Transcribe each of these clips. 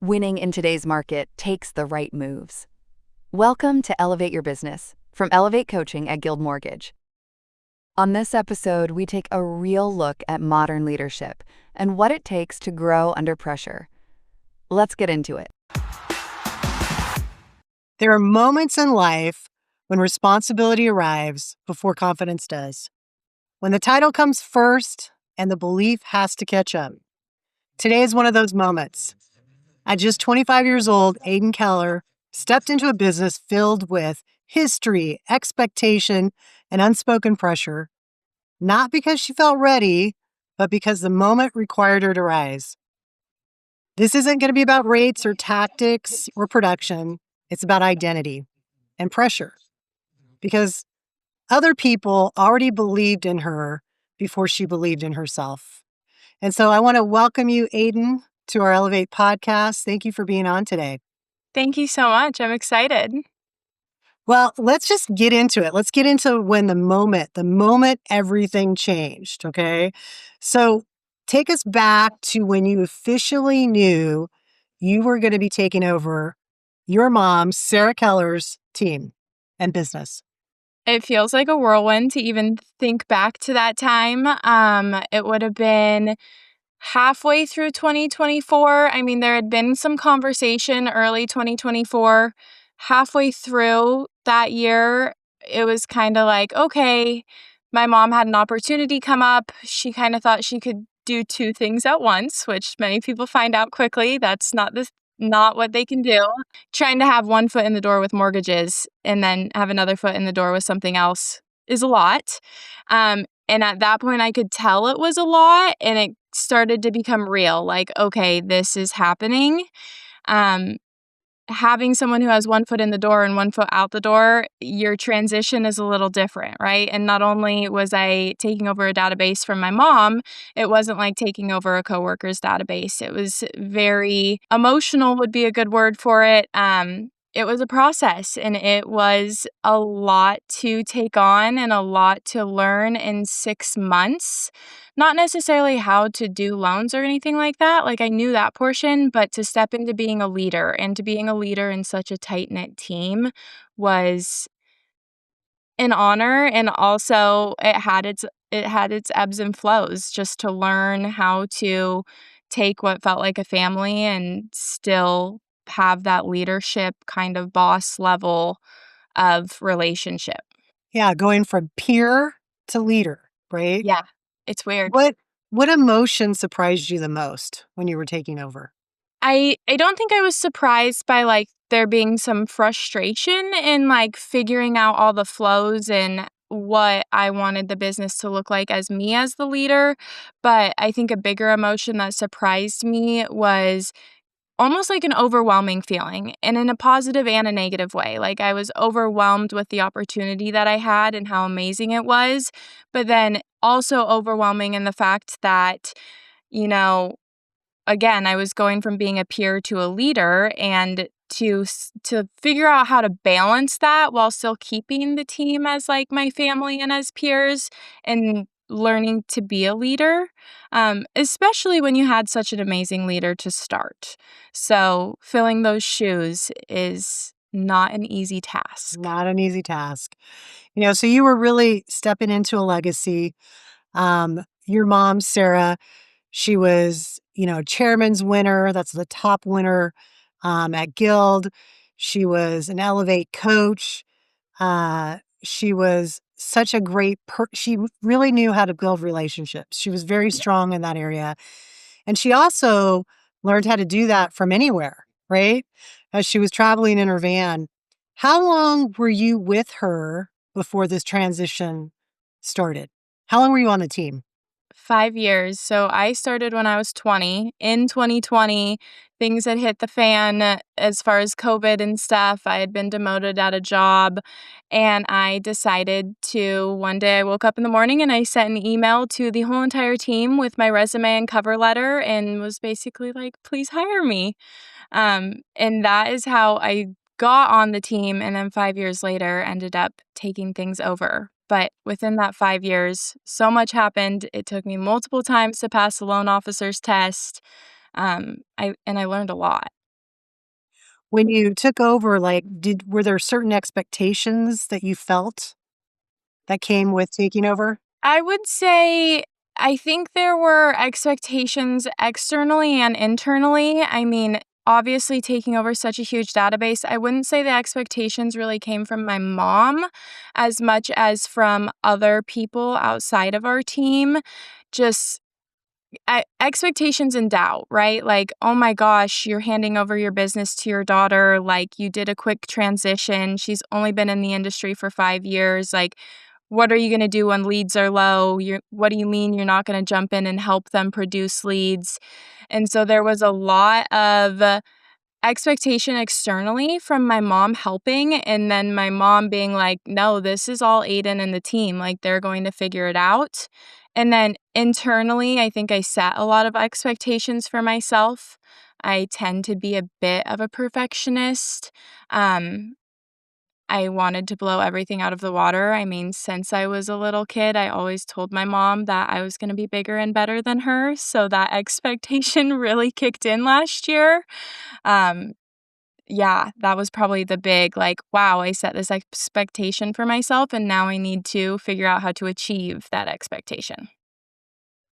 Winning in today's market takes the right moves. Welcome to Elevate Your Business from Elevate Coaching at Guild Mortgage. On this episode, we take a real look at modern leadership and what it takes to grow under pressure. Let's get into it. There are moments in life when responsibility arrives before confidence does. When the title comes first and the belief has to catch up. Today is one of those moments. At just 25 years old, Aidan Keller stepped into a business filled with history, expectation, and unspoken pressure, not because she felt ready, but because the moment required her to rise. This isn't going to be about rates or tactics or production. It's about identity and pressure, because other people already believed in her before she believed in herself. And so I want to welcome you, Aidan, to our Elevate podcast. Thank you for being on today. Thank you so much. I'm excited. Well, let's just get into it. Let's get into when the moment everything changed, okay? So take us back to when you officially knew you were going to be taking over your mom, Sarah Keller's team and business. It feels like a whirlwind to even think back to that time. It would have been halfway through 2024. I mean, there had been some conversation early 2024. Halfway through that year, it was kind of like, okay, my mom had an opportunity come up. She kind of thought she could do two things at once, which many people find out quickly. That's not what they can do. Trying to have one foot in the door with mortgages and then have another foot in the door with something else is a lot. And at that point, I could tell it was a lot, and it started to become real. Like, okay, this is happening. Having someone who has one foot in the door and one foot out the door, your transition is a little different, right? And not only was I taking over a database from my mom, it wasn't like taking over a coworker's database. It was very emotional, would be a good word for it. It was a process, and it was a lot to take on and a lot to learn in 6 months. Not necessarily how to do loans or anything like that. Like, I knew that portion, but to step into being a leader and to being a leader in such a tight-knit team was an honor. And also it had its ebbs and flows, just to learn how to take what felt like a family and still have that leadership kind of boss level of relationship. Yeah, going from peer to leader, right? Yeah, it's weird. What emotion surprised you the most when you were taking over? I don't think I was surprised by, like, there being some frustration in, like, figuring out all the flows and what I wanted the business to look like as me as the leader, but I think a bigger emotion that surprised me was almost like an overwhelming feeling, and in a positive and a negative way. Like, I was overwhelmed with the opportunity that I had and how amazing it was, but then also overwhelming in the fact that, you know, again, I was going from being a peer to a leader, and to figure out how to balance that while still keeping the team as, like, my family and as peers, and learning to be a leader, especially when you had such an amazing leader to start. So filling those shoes is not an easy task. Not an easy task. So you were really stepping into a legacy. Your mom, Sarah, she was, chairman's winner. That's the top winner at Guild. She was an Elevate coach. She was such a great she really knew how to build relationships. She was very strong in that area. And she also learned how to do that from anywhere, right? As she was traveling in her van. How long were you with her before this transition started? How long were you on the team? 5 years. So I started when I was 20. In 2020, things had hit the fan as far as COVID and stuff. I had been demoted at a job, and I decided to, one day I woke up in the morning and I sent an email to the whole entire team with my resume and cover letter and was basically like, please hire me. And that is how I got on the team, and then 5 years later ended up taking things over. But within that 5 years, so much happened. It took me multiple times to pass the loan officer's test. I learned a lot. When you took over, were there certain expectations that you felt that came with taking over? I would say I think there were expectations externally and internally. I mean, obviously, taking over such a huge database, I wouldn't say the expectations really came from my mom as much as from other people outside of our team. Just expectations and doubt, right? Like, oh my gosh, you're handing over your business to your daughter. Like, you did a quick transition. She's only been in the industry for 5 years. Like, what are you going to do when leads are low? What do you mean you're not going to jump in and help them produce leads? And so there was a lot of expectation externally from my mom helping, and then my mom being like, no, this is all Aidan and the team. Like, they're going to figure it out. And then internally, I think I set a lot of expectations for myself. I tend to be a bit of a perfectionist. Um, I wanted to blow everything out of the water. I mean, since I was a little kid, I always told my mom that I was going to be bigger and better than her. So that expectation really kicked in last year. Um, yeah, that was probably the big, like, wow, I set this expectation for myself, and now I need to figure out how to achieve that expectation.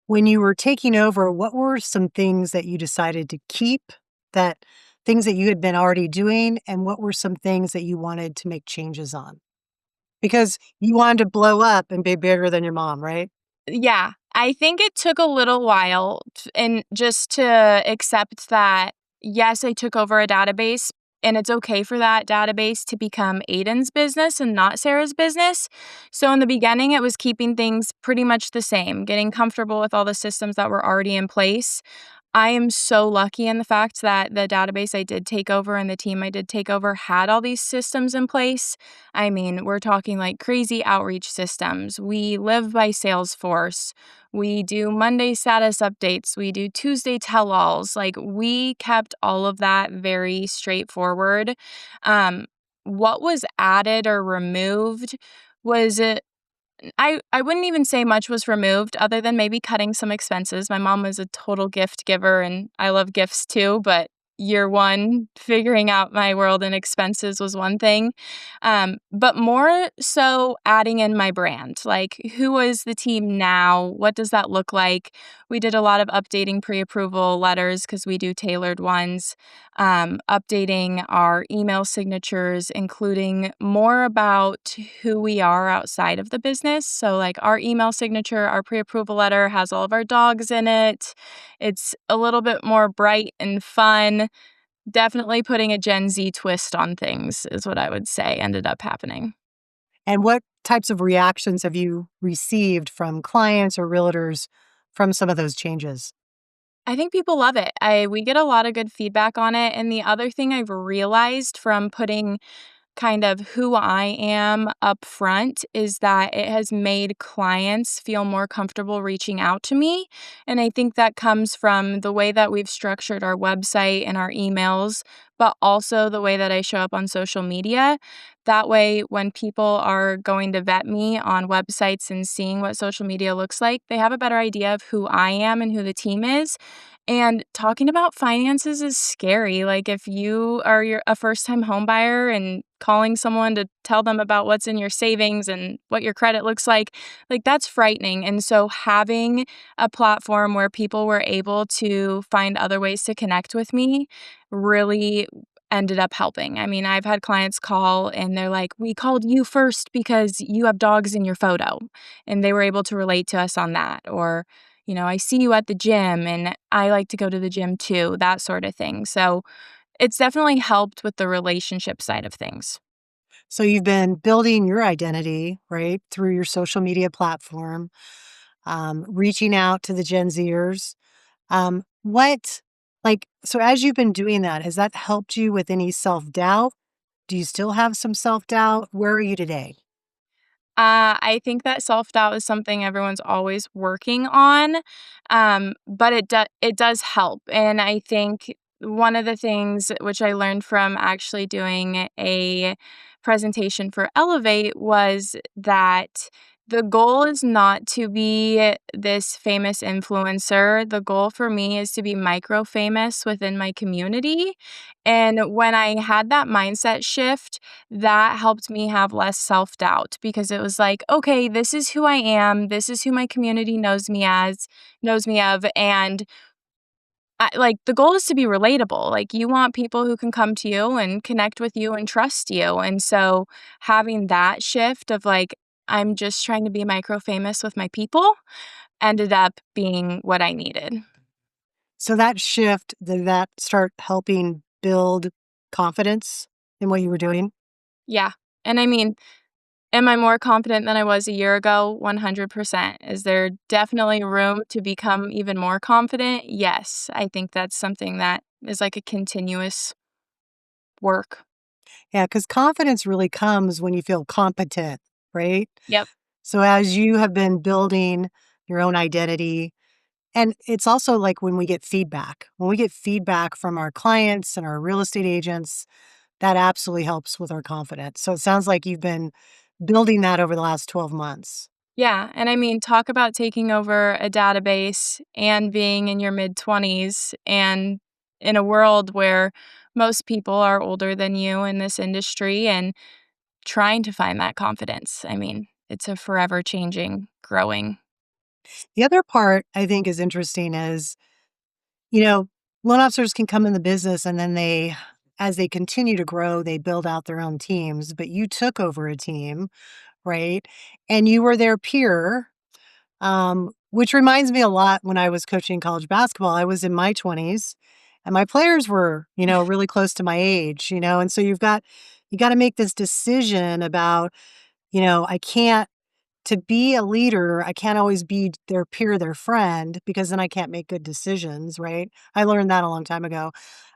When you were taking over, what were some things that you decided to keep, that things that you had been already doing, and what were some things that you wanted to make changes on? Because you wanted to blow up and be bigger than your mom, right? Yeah, I think it took a little while and just to accept that, yes, I took over a database, and it's okay for that database to become Aidan's business and not Sarah's business. So in the beginning, it was keeping things pretty much the same, getting comfortable with all the systems that were already in place. I am so lucky in the fact that the database I did take over and the team I did take over had all these systems in place. I mean, we're talking like crazy outreach systems. We live by Salesforce. We do Monday status updates. We do Tuesday tell alls. Like, we kept all of that very straightforward. Um, what was added or removed was I wouldn't even say much was removed other than maybe cutting some expenses. My mom was a total gift giver, and I love gifts too, but year one, figuring out my world and expenses was one thing. But more so adding in my brand. Like, who is the team now? What does that look like? We did a lot of updating pre-approval letters because we do tailored ones, updating our email signatures, including more about who we are outside of the business. So, like, our email signature, our pre-approval letter has all of our dogs in it. It's a little bit more bright and fun. Definitely putting a Gen Z twist on things is what I would say ended up happening. And what types of reactions have you received from clients or realtors from some of those changes? I think people love it. We get a lot of good feedback on it. And the other thing I've realized from putting kind of who I am up front is that it has made clients feel more comfortable reaching out to me. And I think that comes from the way that we've structured our website and our emails, but also the way that I show up on social media. That way, when people are going to vet me on websites and seeing what social media looks like, they have a better idea of who I am and who the team is. And talking about finances is scary. Like, if you're a first-time home buyer and calling someone to tell them about what's in your savings and what your credit looks like that's frightening. And so having a platform where people were able to find other ways to connect with me really ended up helping. I mean, I've had clients call and they're like, "We called you first because you have dogs in your photo." And they were able to relate to us on that. Or, I see you at the gym and I like to go to the gym too, that sort of thing. So it's definitely helped with the relationship side of things. So you've been building your identity, right, through your social media platform, reaching out to the Gen Zers. So as you've been doing that, has that helped you with any self doubt? Do you still have some self doubt? Where are you today? I think that self-doubt is something everyone's always working on, but it does help, and I think one of the things which I learned from actually doing a presentation for Elevate was that The goal is not to be this famous influencer. The goal for me is to be micro famous within my community. And when I had that mindset shift, that helped me have less self doubt because it was like, okay, this is who I am. This is who my community knows me of. And the goal is to be relatable. Like, you want people who can come to you and connect with you and trust you. And so having that shift of like, I'm just trying to be micro famous with my people ended up being what I needed. So that shift, did that start helping build confidence in what you were doing? Yeah. And I mean, am I more confident than I was a year ago? 100%. Is there definitely room to become even more confident? Yes. I think that's something that is like a continuous work. Yeah, because confidence really comes when you feel competent, right? Yep. So as you have been building your own identity, and it's also like when we get feedback from our clients and our real estate agents, that absolutely helps with our confidence. So it sounds like you've been building that over the last 12 months. Yeah, and I mean, talk about taking over a database and being in your mid-20s and in a world where most people are older than you in this industry and trying to find that confidence. I mean, it's a forever changing, growing. The other part I think is interesting is, you know, loan officers can come in the business and then as they continue to grow, they build out their own teams. But you took over a team, right? And you were their peer, which reminds me a lot when I was coaching college basketball. I was in my 20s and my players were, really close to my age, and so you got to make this decision about, I can't to be a leader, I can't always be their peer, their friend, because then I can't make good decisions, right? I learned that a long time ago.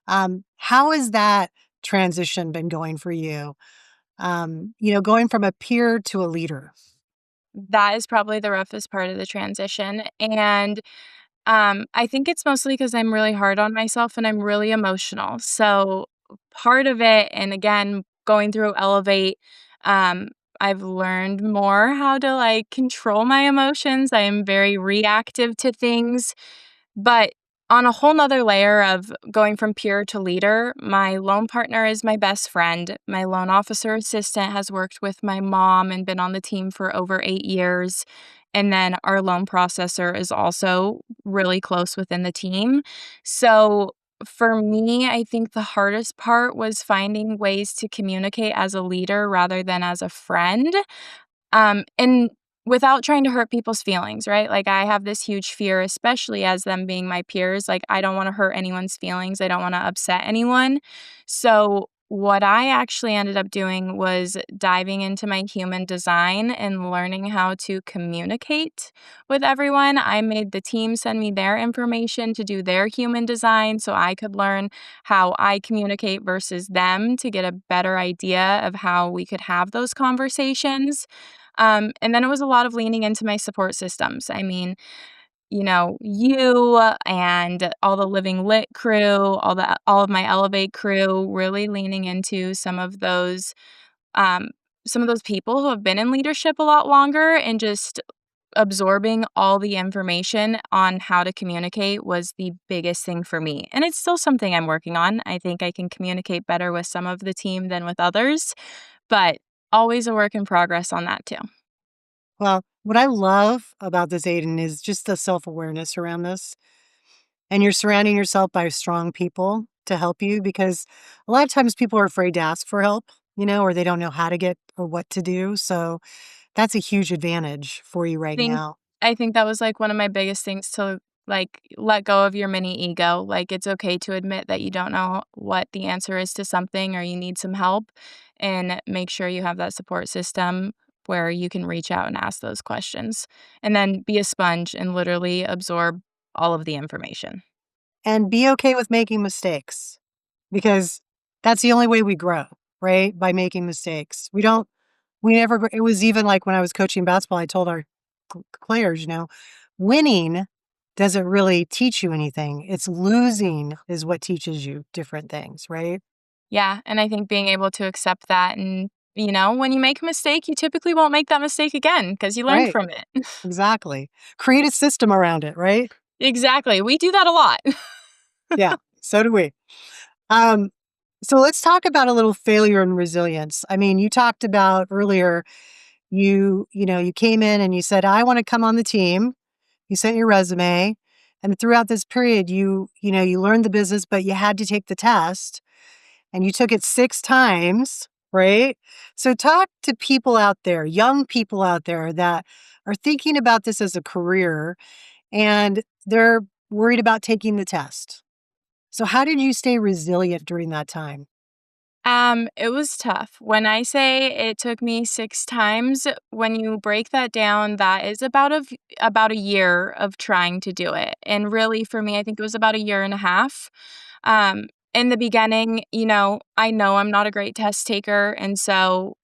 How has that transition been going for you? Going from a peer to a leader. That is probably the roughest part of the transition. And I think it's mostly because I'm really hard on myself and I'm really emotional. So part of it, and again, going through Elevate, um, I've learned more how to like control my emotions. I am very reactive to things. But on a whole nother layer of going from peer to leader, my loan partner is my best friend. My loan officer assistant has worked with my mom and been on the team for over 8 years. And then our loan processor is also really close within the team. So for me, I think the hardest part was finding ways to communicate as a leader rather than as a friend. And without trying to hurt people's feelings, right? Like, I have this huge fear, especially as them being my peers. Like, I don't want to hurt anyone's feelings. I don't want to upset anyone. So, what I actually ended up doing was diving into my human design and learning how to communicate with everyone. I made the team send me their information to do their human design so I could learn how I communicate versus them to get a better idea of how we could have those conversations. And then it was a lot of leaning into my support systems. I mean, you and all the Living Lit crew, all of my Elevate crew, really leaning into um, some of those people who have been in leadership a lot longer and just absorbing all the information on how to communicate was the biggest thing for me. And it's still something I'm working on. I think I can communicate better with some of the team than with others, but always a work in progress on that too. Well, what I love about this, Aiden, is just the self-awareness around this. And you're surrounding yourself by strong people to help you because a lot of times people are afraid to ask for help, or they don't know how to get or what to do. So that's a huge advantage for you right think now. I think that was, like, one of my biggest things to, like, let go of your mini ego. Like, it's okay to admit that you don't know what the answer is to something or you need some help, and make sure you have that support system where you can reach out and ask those questions, and then be a sponge and literally absorb all of the information. And be okay with making mistakes because that's the only way we grow, right? By making mistakes. We never, it was even like when I was coaching basketball, I told our players, winning doesn't really teach you anything. It's losing is what teaches you different things, right? Yeah, and I think being able to accept that and when you make a mistake, you typically won't make that mistake again because you learned Right. from it. Exactly. Create a system around it, right? Exactly. We do that a lot. Yeah. So do we. Um, so let's talk about a little failure and resilience. I mean, you talked about earlier, you came in and you said, I want to come on the team. You sent your resume. And throughout this period, you learned the business, but you had to take the test and you took it 6 times, right? So talk to people out there, young people out there that are thinking about this as a career and they're worried about taking the test. So how did you stay resilient during that time? It was tough. When I say it took me 6 times, when you break that down, that is about a year of trying to do it. And really for me, I think it was about a year and a half. In the beginning, I know I'm not a great test taker, and so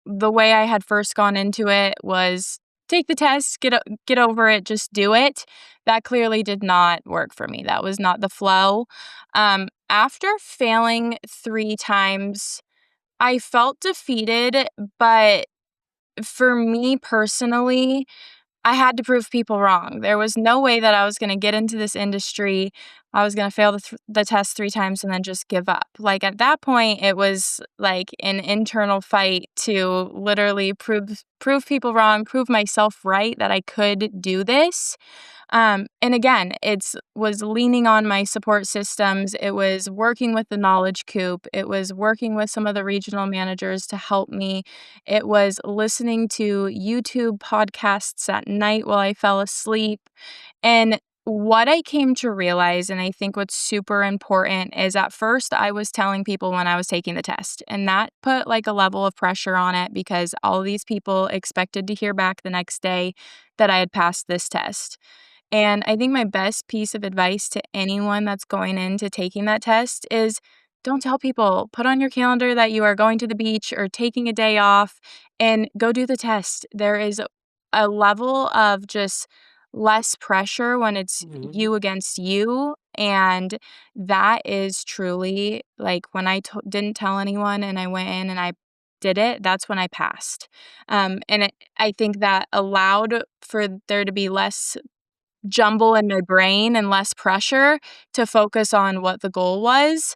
the way I had first gone into it was take the test, get over it, just do it. That clearly did not work for me. That was not the flow. After failing 3 times, I felt defeated, but for me personally, I had to prove people wrong. There was no way that I was gonna get into this industry, I was gonna fail the test 3 times and then just give up. Like, at that point, it was, like, an internal fight to literally prove people wrong, prove myself right that I could do this. And again, it's was leaning on my support systems. It was working with the knowledge coop. It was working with some of the regional managers to help me. It was listening to YouTube podcasts at night while I fell asleep. And what I came to realize, and I think what's super important, is at first I was telling people when I was taking the test, and that put like a level of pressure on it because all of these people expected to hear back the next day that I had passed this test. And I think my best piece of advice to anyone that's going into taking that test is don't tell people. Put on your calendar that you are going to the beach or taking a day off and go do the test. There is a level of just less pressure when it's Mhm. you against you. And that is truly like when didn't tell anyone and I went in and I did it, that's when I passed. I think that allowed for there to be less jumble in my brain and less pressure to focus on what the goal was.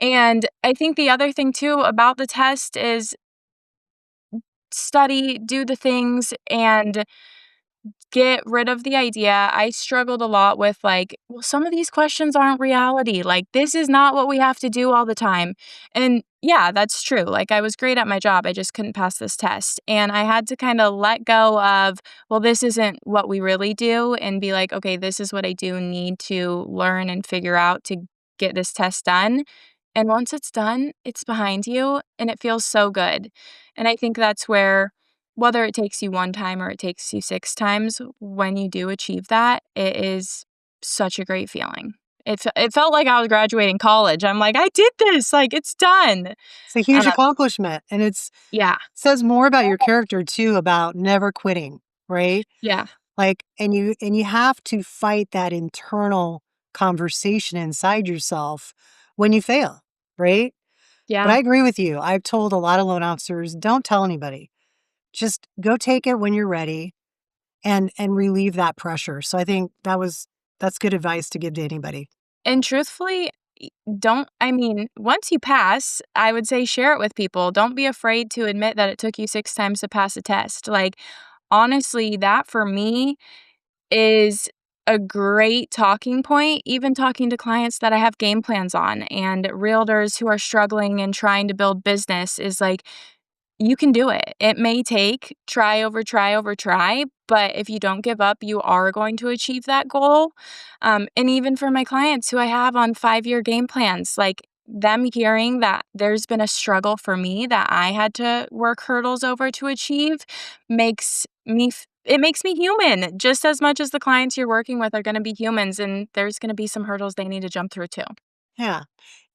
And I think the other thing too about the test is study, do the things, and get rid of the idea. I struggled a lot with like, well, some of these questions aren't reality. Like, this is not what we have to do all the time. And yeah, that's true. Like, I was great at my job. I just couldn't pass this test. And I had to kind of let go of, well, this isn't what we really do, and be like, okay, this is what I do need to learn and figure out to get this test done. And once it's done, it's behind you and it feels so good. And I think that's where whether it takes you 1 time or it takes you 6 times, when you do achieve that, it is such a great feeling. It felt like I was graduating college. I'm like, "I did this, like, it's done." It's a huge And, accomplishment, and yeah, says more about your character too, about never quitting, right? yeah, Like, and you have to fight that internal conversation inside yourself when you fail, right? But yeah. I agree with you. I've told a lot of loan officers, don't tell anybody. Just go take it when you're ready and relieve that pressure. So I think that's good advice to give to anybody. And truthfully, once you pass, I would say share it with people. Don't be afraid to admit that it took you 6 times to pass a test. Like, honestly, that for me is a great talking point, even talking to clients that I have game plans on and realtors who are struggling and trying to build business is like, you can do it. It may take try over try over try, but if you don't give up, you are going to achieve that goal. And even for my clients who I have on 5-year game plans, like them hearing that there's been a struggle for me that I had to work hurdles over to achieve it makes me human just as much as the clients you're working with are going to be humans and there's going to be some hurdles they need to jump through too. Yeah.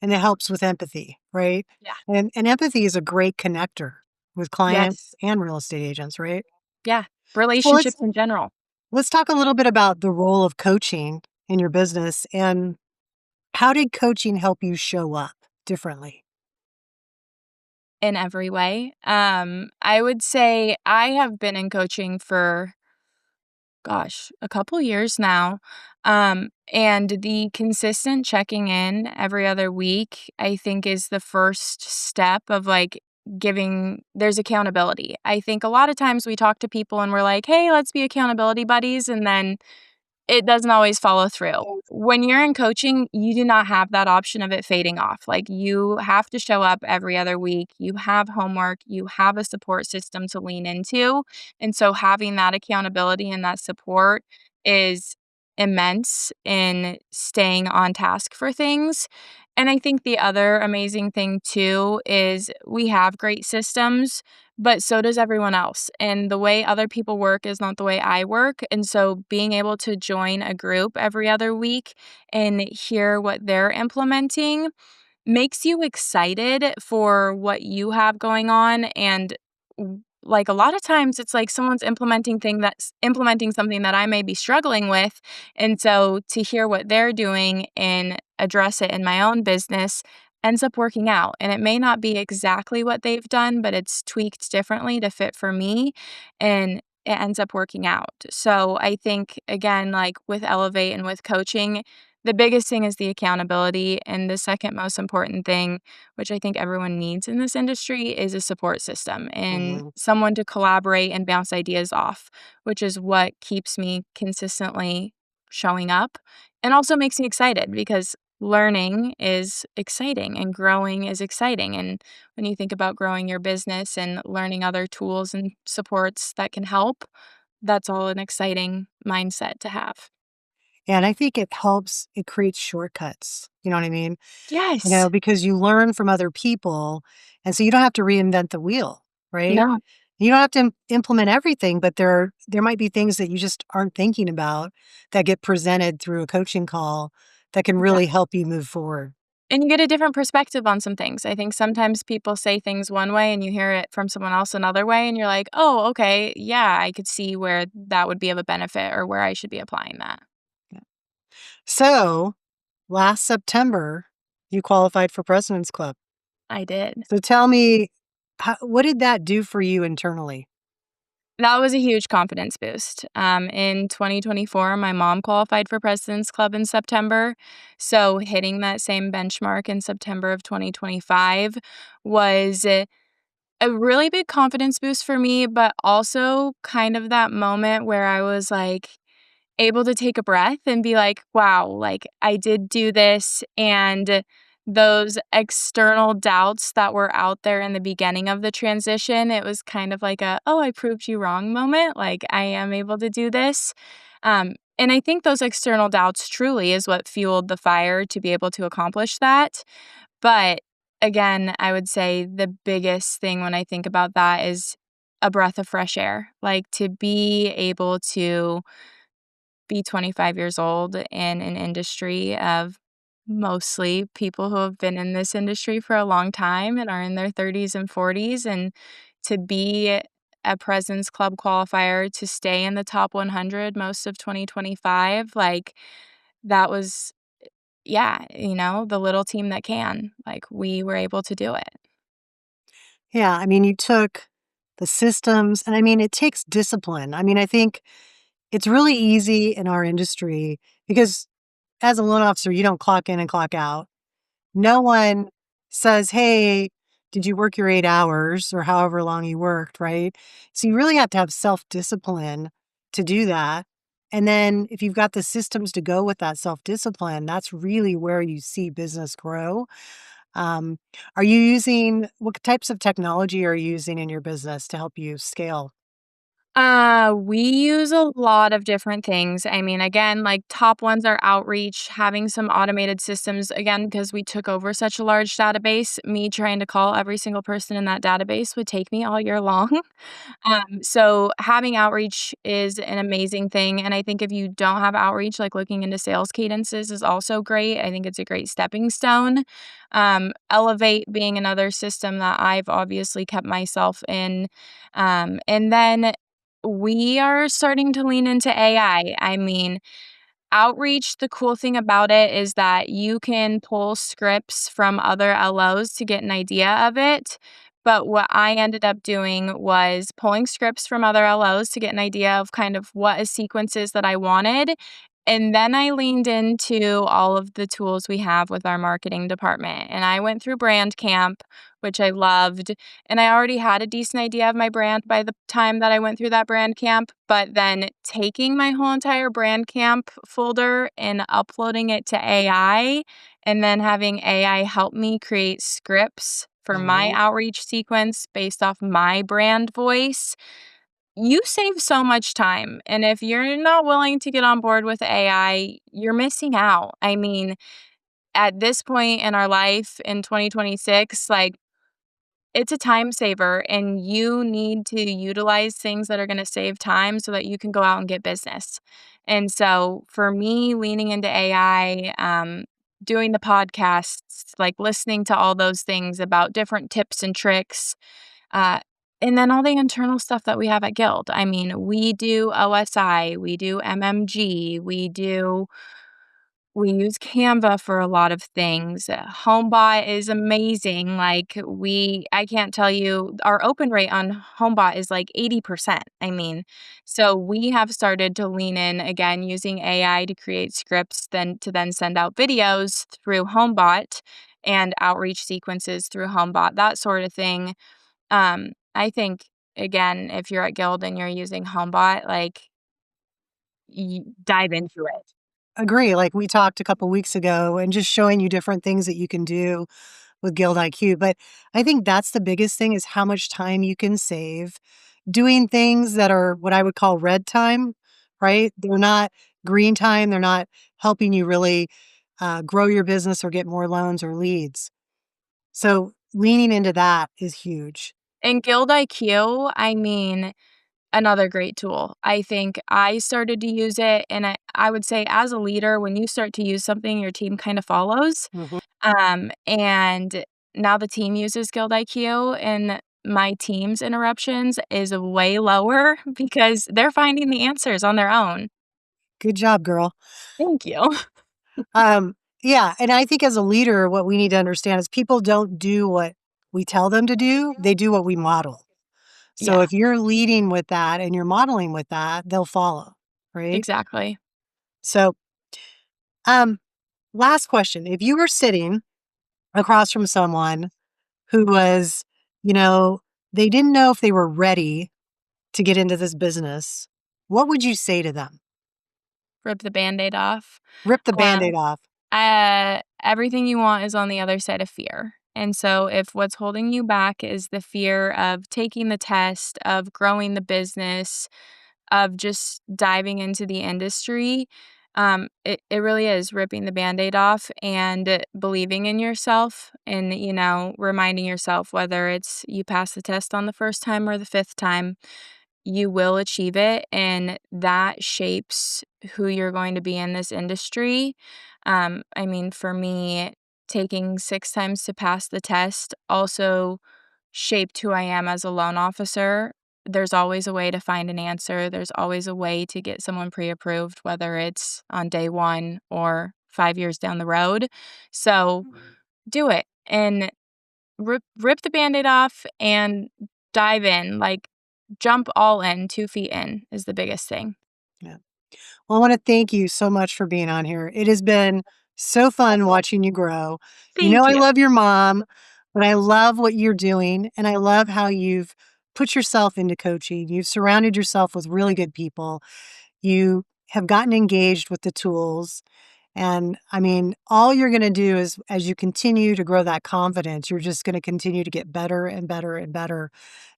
And it helps with empathy, right? Yeah. And empathy is a great connector with clients Yes. and real estate agents, right? Yeah. So let's Relationships in general. let's talk a little bit about the role of coaching in your business and how did coaching help you show up differently? in every way. I would say I have been in coaching for, gosh, a couple years now. And the consistent checking in every other week, I think, is the first step of like there's accountability. I think a lot of times we talk to people and we're like, hey, let's be accountability buddies. And then it doesn't always follow through. When you're in coaching, you do not have that option of it fading off. Like, you have to show up every other week. You have homework, you have a support system to lean into. And so having that accountability and that support is immense in staying on task for things. And I think the other amazing thing too is we have great systems, but so does everyone else. And the way other people work is not the way I work. And so being able to join a group every other week and hear what they're implementing makes you excited for what you have going on. And like, a lot of times it's like someone's implementing something that I may be struggling with. And so to hear what they're doing and address it in my own business ends up working out. And it may not be exactly what they've done, but it's tweaked differently to fit for me. And it ends up working out. So I think, again, like with Elevate and with coaching, the biggest thing is the accountability. And the second most important thing, which I think everyone needs in this industry, is a support system and Mhm. someone to collaborate and bounce ideas off, which is what keeps me consistently showing up and also makes me excited because learning is exciting and growing is exciting. And when you think about growing your business and learning other tools and supports that can help, that's all an exciting mindset to have. And I think it helps, it creates shortcuts. You know what I mean? Yes. Because you learn from other people. And so you don't have to reinvent the wheel, right? No. You don't have to implement everything, but there might be things that you just aren't thinking about that get presented through a coaching call that can Yeah. really help you move forward. And you get a different perspective on some things. I think sometimes people say things one way and you hear it from someone else another way, and you're like, oh, okay, yeah, I could see where that would be of a benefit or where I should be applying that. Yeah. So last September, you qualified for President's Club. I did. So tell me, what did that do for you internally? That was a huge confidence boost. In 2024, my mom qualified for President's Club in September. So hitting that same benchmark in September of 2025 was a really big confidence boost for me, but also kind of that moment where I was like able to take a breath and be like, wow, like I did do this. And those external doubts that were out there in the beginning of the transition, it was kind of like oh, I proved you wrong moment. Like, I am able to do this. And I think those external doubts truly is what fueled the fire to be able to accomplish that. But again, I would say the biggest thing when I think about that is a breath of fresh air. Like, to be able to be 25 years old in an industry of mostly people who have been in this industry for a long time and are in their 30s and 40s, and to be a President's Club qualifier, to stay in the top 100 most of 2025, like, that was, yeah, the little team that can. Like, we were able to do it. Yeah, I mean, you took the systems, and I mean, it takes discipline. I mean, I think it's really easy in our industry because as a loan officer, you don't clock in and clock out. No one says, "Hey, did you work your 8 hours?" or however long you worked, right? So you really have to have self-discipline to do that. And then if you've got the systems to go with that self-discipline, that's really where you see business grow. Um, are you using what types of technology are you using in your business to help you scale? We use a lot of different things. I mean, again, like top ones are outreach, having some automated systems, again, because we took over such a large database. Me trying to call every single person in that database would take me all year long. So having outreach is an amazing thing. And I think if you don't have outreach, like looking into sales cadences is also great. I think it's a great stepping stone. Elevate being another system that I've obviously kept myself in. And then we are starting to lean into AI. I mean, outreach, the cool thing about it is that you can pull scripts from other LOs to get an idea of it. But what I ended up doing was pulling scripts from other LOs to get an idea of kind of what sequences that I wanted. And then I leaned into all of the tools we have with our marketing department. And I went through Brand Camp, which I loved. And I already had a decent idea of my brand by the time that I went through that Brand Camp. But then taking my whole entire Brand Camp folder and uploading it to AI, and then having AI help me create scripts for my outreach sequence based off my brand voice, you save so much time. And if you're not willing to get on board with AI, you're missing out. I mean, at this point in our life in 2026, like, it's a time saver, and you need to utilize things that are going to save time so that you can go out and get business. And so for me, leaning into AI, doing the podcasts, like listening to all those things about different tips and tricks, uh, and then all the internal stuff that we have at Guild. I mean, we do OSI, we do MMG, we use Canva for a lot of things. HomeBot is amazing. Like, I can't tell you, our open rate on HomeBot is like 80%. I mean, so we have started to lean in again using AI to create scripts, then send out videos through HomeBot and outreach sequences through HomeBot, that sort of thing. I think, again, if you're at Guild and you're using HomeBot, like, dive into it. Agree. Like we talked a couple weeks ago and just showing you different things that you can do with Guild IQ. But I think that's the biggest thing is how much time you can save doing things that are what I would call red time, right? They're not green time. They're not helping you really grow your business or get more loans or leads. So leaning into that is huge. And Guild IQ, I mean, another great tool. I think I started to use it, and I would say as a leader, when you start to use something, your team kind of follows. Mhm. And now the team uses Guild IQ, and my team's interruptions is way lower because they're finding the answers on their own. Good job, girl. Thank you. Um, yeah. And I think as a leader, what we need to understand is people don't do what we tell them to do, they do what we model. So Yeah, if you're leading with that and you're modeling with that, they'll follow, right? exactly. So, um, last question. If you were sitting across from someone who was, you know, they didn't know if they were ready to get into this business, what would you say to them? Rip the Band-Aid off. Rip the Uh, Band-Aid off. Everything you want is on the other side of fear. And so if what's holding you back is the fear of taking the test, of growing the business, of just diving into the industry, it really is ripping the Band-Aid off and believing in yourself and, reminding yourself whether it's you pass the test on the first time or the fifth time, you will achieve it, and that shapes who you're going to be in this industry. I mean, for me, taking 6 times to pass the test also shaped who I am as a loan officer. There's always a way to find an answer. There's always a way to get someone pre-approved, whether it's on day 1 or 5 years down the road. So, do it and rip the Band-Aid off and dive in, like, jump all in, 2 feet in is the biggest thing. Yeah. Well, I want to thank you so much for being on here. It has been so fun watching you grow. Thank I you. love your mom, but I love what you're doing. And I love how you've put yourself into coaching. You've surrounded yourself with really good people. You have gotten engaged with the tools. And I mean, all you're going to do is as you continue to grow that confidence, you're just going to continue to get better and better and better.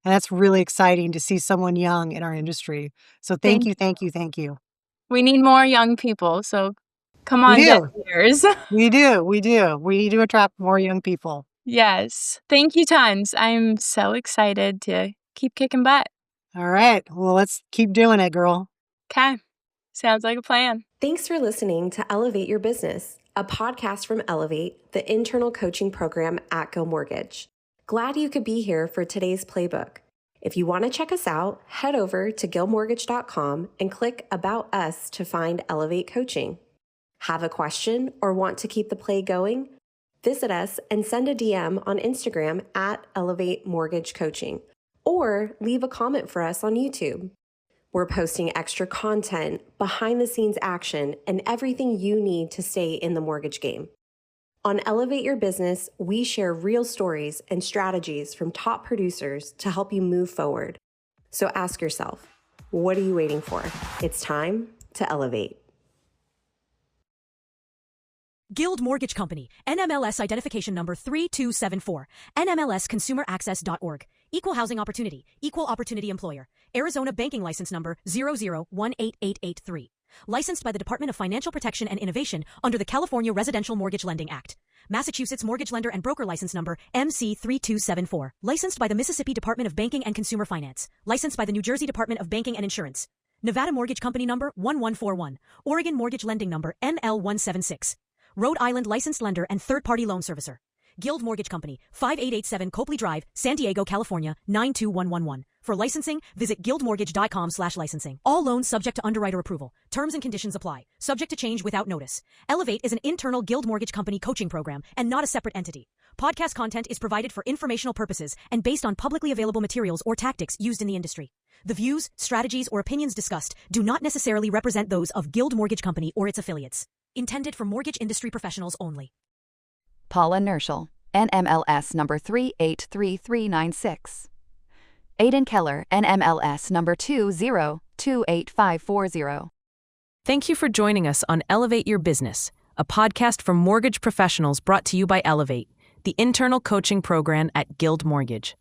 And that's really exciting to see someone young in our industry. So thank Thank you, you. thank you, thank you. We need more young people, so come We on, Gen do. Zers. We do. We do. We need to attract more young people. Yes. Thank you tons. I'm so excited to keep kicking butt. All right. Well, let's keep doing it, girl. 'Kay. Sounds like a plan. Thanks for listening to Elevate Your Business, a podcast from Elevate, the internal coaching program at Go Mortgage. Glad you could be here for today's playbook. If you want to check us out, head over to gilmortgage.com and click About Us to find Elevate Coaching. Have a question or want to keep the play going? Visit us and send a DM on Instagram at Elevate Mortgage Coaching, or leave a comment for us on YouTube. We're posting extra content, behind-the-scenes action, and everything you need to stay in the mortgage game. On Elevate Your Business, we share real stories and strategies from top producers to help you move forward. So ask yourself, what are you waiting for? It's time to elevate. Guild Mortgage Company, NMLS identification number 3274, NMLSconsumeraccess.org, Equal Housing Opportunity, Equal Opportunity Employer, Arizona Banking License number 0018883. Licensed by the Department of Financial Protection and Innovation under the California Residential Mortgage Lending Act. Massachusetts Mortgage Lender and Broker License number MC3274. Licensed by the Mississippi Department of Banking and Consumer Finance. Licensed by the New Jersey Department of Banking and Insurance. Nevada Mortgage Company number 1141. Oregon Mortgage Lending number ML176. Rhode Island licensed lender and third-party loan servicer. Guild Mortgage Company, 5887 Copley Drive, San Diego, California, 92111. For licensing, visit guildmortgage.com/licensing. All loans subject to underwriter approval. Terms and conditions apply. Subject to change without notice. Elevate is an internal Guild Mortgage Company coaching program and not a separate entity. Podcast content is provided for informational purposes and based on publicly available materials or tactics used in the industry. The views, strategies, or opinions discussed do not necessarily represent those of Guild Mortgage Company or its affiliates. Intended for mortgage industry professionals only. Paula Nirschl, NMLS number 383396. Aidan Keller, NMLS number 2028540. Thank you for joining us on Elevate Your Business, a podcast for mortgage professionals brought to you by Elevate, the internal coaching program at Guild Mortgage.